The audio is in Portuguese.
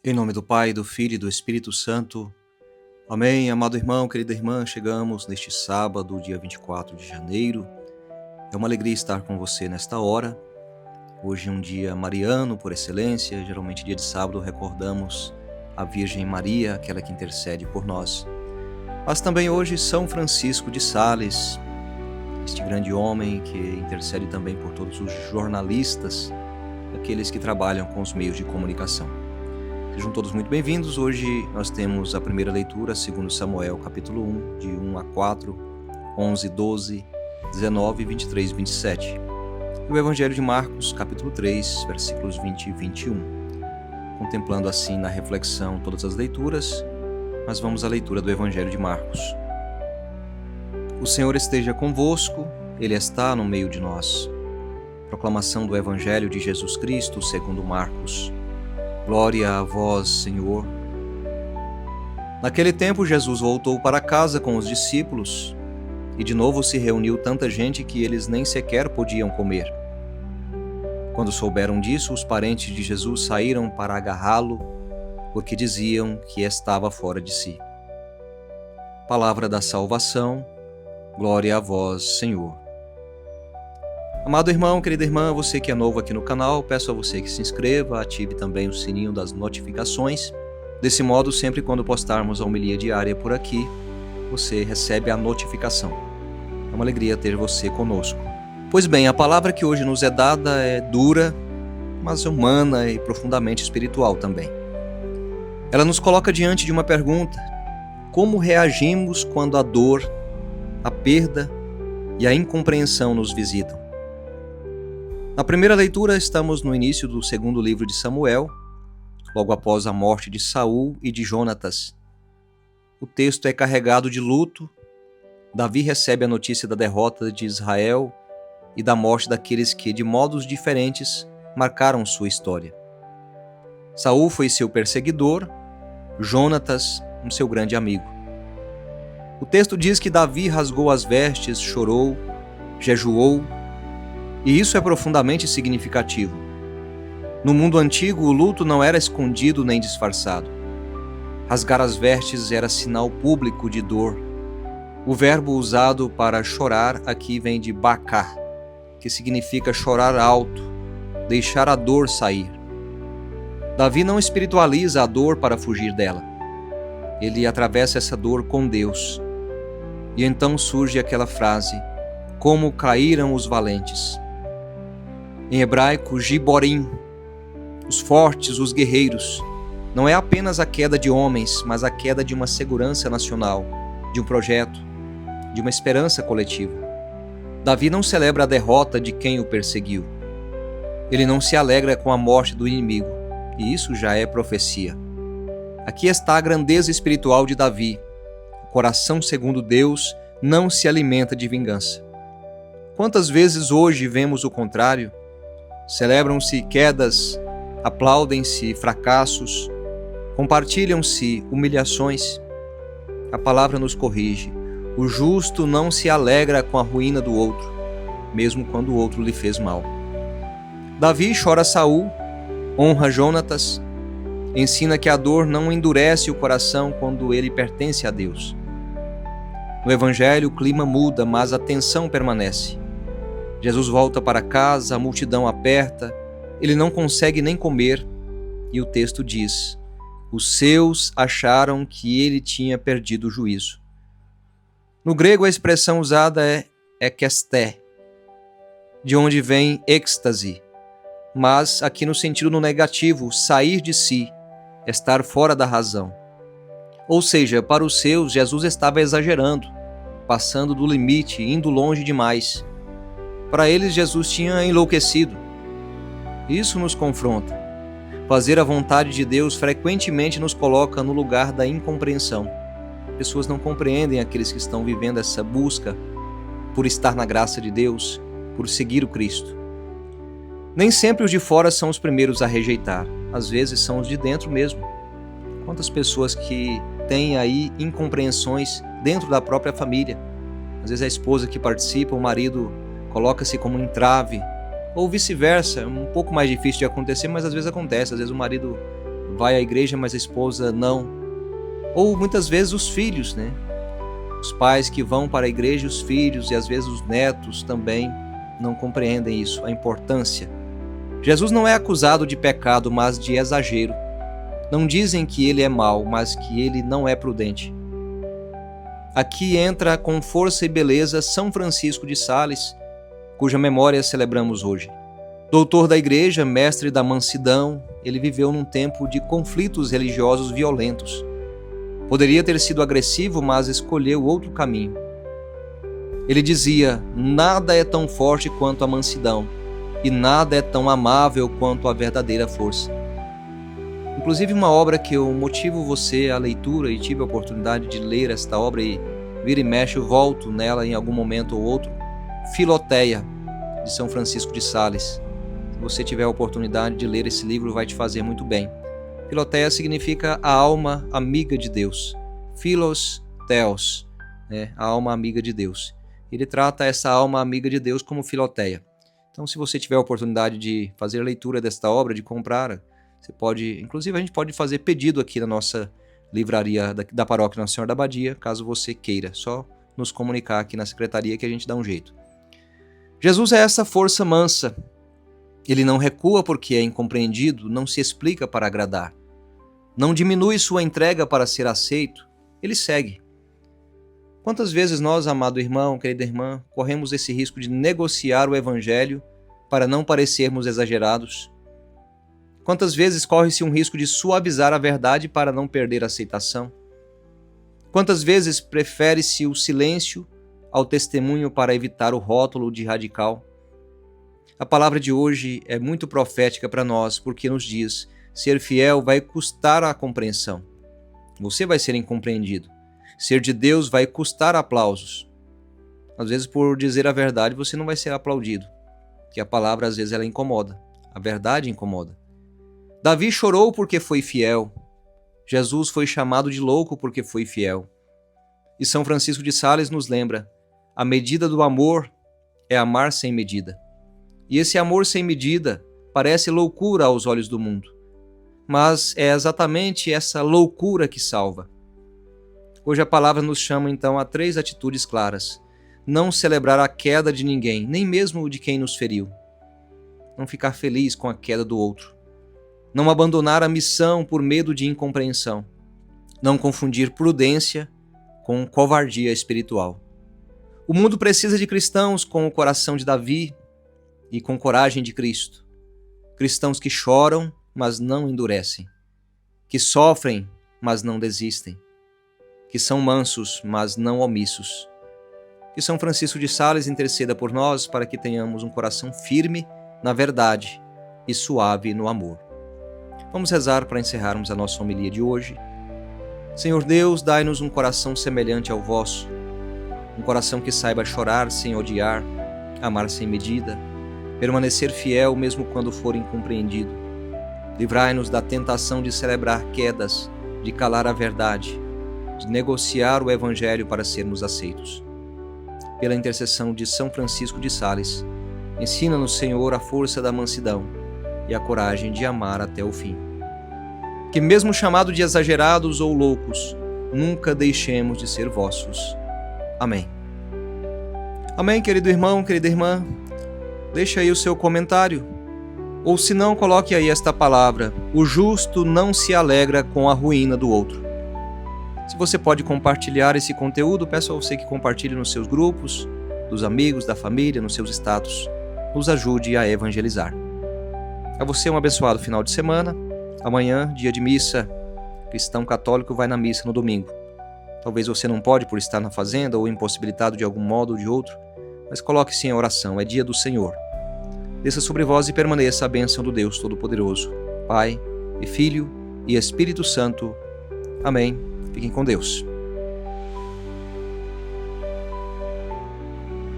Em nome do Pai, do Filho e do Espírito Santo. Amém. Amado irmão, querida irmã, chegamos neste sábado, dia 24 de janeiro. É uma alegria estar com você nesta hora. Hoje é um dia mariano por excelência. Geralmente dia de sábado recordamos a Virgem Maria, aquela que intercede por nós. Mas também hoje São Francisco de Sales, este grande homem que intercede também por todos os jornalistas, aqueles que trabalham com os meios de comunicação. Sejam todos muito bem-vindos. Hoje nós temos a primeira leitura, segundo Samuel, capítulo 1, de 1 a 4, 11, 12, 19, 23 e 27. E o Evangelho de Marcos, capítulo 3, versículos 20 e 21. Contemplando assim na reflexão todas as leituras, mas vamos à leitura do Evangelho de Marcos. O Senhor esteja convosco, Ele está no meio de nós. Proclamação do Evangelho de Jesus Cristo, segundo Marcos. Glória a vós, Senhor. Naquele tempo, Jesus voltou para casa com os discípulos e de novo se reuniu tanta gente que eles nem sequer podiam comer. Quando souberam disso, os parentes de Jesus saíram para agarrá-lo, porque diziam que estava fora de si. Palavra da salvação, glória a vós, Senhor. Amado irmão, querida irmã, você que é novo aqui no canal, peço a você que se inscreva, ative também o sininho das notificações. Desse modo, sempre quando postarmos a homilia diária por aqui, você recebe a notificação. É uma alegria ter você conosco. Pois bem, a palavra que hoje nos é dada é dura, mas humana e profundamente espiritual também. Ela nos coloca diante de uma pergunta: como reagimos quando a dor, a perda e a incompreensão nos visitam? Na primeira leitura, estamos no início do segundo livro de Samuel, logo após a morte de Saul e de Jonatas. O texto é carregado de luto. Davi recebe a notícia da derrota de Israel e da morte daqueles que, de modos diferentes, marcaram sua história. Saul foi seu perseguidor, Jonatas, seu grande amigo. O texto diz que Davi rasgou as vestes, chorou, jejuou, e isso é profundamente significativo. No mundo antigo, o luto não era escondido nem disfarçado. Rasgar as vestes era sinal público de dor. O verbo usado para chorar aqui vem de bacar, que significa chorar alto, deixar a dor sair. Davi não espiritualiza a dor para fugir dela. Ele atravessa essa dor com Deus. E então surge aquela frase: como caíram os valentes. Em hebraico, giborim, os fortes, os guerreiros, não é apenas a queda de homens, mas a queda de uma segurança nacional, de um projeto, de uma esperança coletiva. Davi não celebra a derrota de quem o perseguiu. Ele não se alegra com a morte do inimigo, e isso já é profecia. Aqui está a grandeza espiritual de Davi. O coração segundo Deus não se alimenta de vingança. Quantas vezes hoje vemos o contrário? Celebram-se quedas, aplaudem-se fracassos, compartilham-se humilhações. A palavra nos corrige. O justo não se alegra com a ruína do outro, mesmo quando o outro lhe fez mal. Davi chora Saul, honra Jonatas, ensina que a dor não endurece o coração quando ele pertence a Deus. No Evangelho, o clima muda, mas a tensão permanece. Jesus volta para casa, a multidão aperta, ele não consegue nem comer, e o texto diz: os seus acharam que ele tinha perdido o juízo. No grego, a expressão usada é ekesté, de onde vem êxtase, mas aqui no sentido no negativo, sair de si, estar fora da razão. Ou seja, para os seus, Jesus estava exagerando, passando do limite, indo longe demais. Para eles, Jesus tinha enlouquecido. Isso nos confronta. Fazer a vontade de Deus frequentemente nos coloca no lugar da incompreensão. Pessoas não compreendem aqueles que estão vivendo essa busca por estar na graça de Deus, por seguir o Cristo. Nem sempre os de fora são os primeiros a rejeitar. Às vezes são os de dentro mesmo. Quantas pessoas que têm aí incompreensões dentro da própria família. Às vezes a esposa que participa, o marido coloca-se como entrave, ou vice-versa, um pouco mais difícil de acontecer, mas às vezes acontece. Às vezes o marido vai à igreja, mas a esposa não. Ou muitas vezes os filhos, né? Os pais que vão para a igreja, os filhos e às vezes os netos também não compreendem isso, a importância. Jesus não é acusado de pecado, mas de exagero. Não dizem que ele é mau, mas que ele não é prudente. Aqui entra com força e beleza São Francisco de Sales, cuja memória celebramos hoje. Doutor da Igreja, mestre da mansidão, ele viveu num tempo de conflitos religiosos violentos. Poderia ter sido agressivo, mas escolheu outro caminho. Ele dizia: nada é tão forte quanto a mansidão, e nada é tão amável quanto a verdadeira força. Inclusive uma obra que eu motivo você à leitura, e tive a oportunidade de ler esta obra e vira e mexe eu volto nela em algum momento ou outro, Filoteia, de São Francisco de Sales. Se você tiver a oportunidade de ler esse livro, vai te fazer muito bem. Filoteia significa a alma amiga de Deus. Philos Theos, né? A alma amiga de Deus. Ele trata essa alma amiga de Deus como Filoteia. Então, se você tiver a oportunidade de fazer a leitura desta obra, de comprar, você pode, inclusive a gente pode fazer pedido aqui na nossa livraria da Paróquia Nossa Senhora da Abadia, caso você queira, só nos comunicar aqui na secretaria que a gente dá um jeito. Jesus é essa força mansa. Ele não recua porque é incompreendido, não se explica para agradar. Não diminui sua entrega para ser aceito, ele segue. Quantas vezes nós, amado irmão, querida irmã, corremos esse risco de negociar o Evangelho para não parecermos exagerados? Quantas vezes corre-se um risco de suavizar a verdade para não perder a aceitação? Quantas vezes prefere-se o silêncio ao testemunho para evitar o rótulo de radical? A palavra de hoje é muito profética para nós, porque nos diz: ser fiel vai custar a compreensão. Você vai ser incompreendido. Ser de Deus vai custar aplausos. Às vezes, por dizer a verdade, você não vai ser aplaudido, porque a palavra às vezes ela incomoda, a verdade incomoda. Davi chorou porque foi fiel. Jesus foi chamado de louco porque foi fiel. E São Francisco de Sales nos lembra: a medida do amor é amar sem medida. E esse amor sem medida parece loucura aos olhos do mundo. Mas é exatamente essa loucura que salva. Hoje a palavra nos chama então a 3 atitudes claras. Não celebrar a queda de ninguém, nem mesmo de quem nos feriu. Não ficar feliz com a queda do outro. Não abandonar a missão por medo de incompreensão. Não confundir prudência com covardia espiritual. O mundo precisa de cristãos com o coração de Davi e com coragem de Cristo. Cristãos que choram, mas não endurecem. Que sofrem, mas não desistem. Que são mansos, mas não omissos. Que São Francisco de Sales interceda por nós para que tenhamos um coração firme na verdade e suave no amor. Vamos rezar para encerrarmos a nossa homilia de hoje. Senhor Deus, dai-nos um coração semelhante ao vosso, um coração que saiba chorar sem odiar, amar sem medida, permanecer fiel mesmo quando for incompreendido. Livrai-nos da tentação de celebrar quedas, de calar a verdade, de negociar o Evangelho para sermos aceitos. Pela intercessão de São Francisco de Sales, ensina-nos, Senhor, a força da mansidão e a coragem de amar até o fim. Que mesmo chamado de exagerados ou loucos, nunca deixemos de ser vossos. Amém. Amém, querido irmão, querida irmã. Deixa aí o seu comentário. Ou se não, coloque aí esta palavra: o justo não se alegra com a ruína do outro. Se você pode compartilhar esse conteúdo, peço a você que compartilhe nos seus grupos, dos amigos, da família, nos seus status. Nos ajude a evangelizar. A você um abençoado final de semana. Amanhã, dia de missa. Cristão católico vai na missa no domingo. Talvez você não pode por estar na fazenda ou impossibilitado de algum modo ou de outro, mas coloque-se em oração, é dia do Senhor. Desça sobre vós e permaneça a bênção do Deus Todo-Poderoso, Pai e Filho e Espírito Santo. Amém. Fiquem com Deus.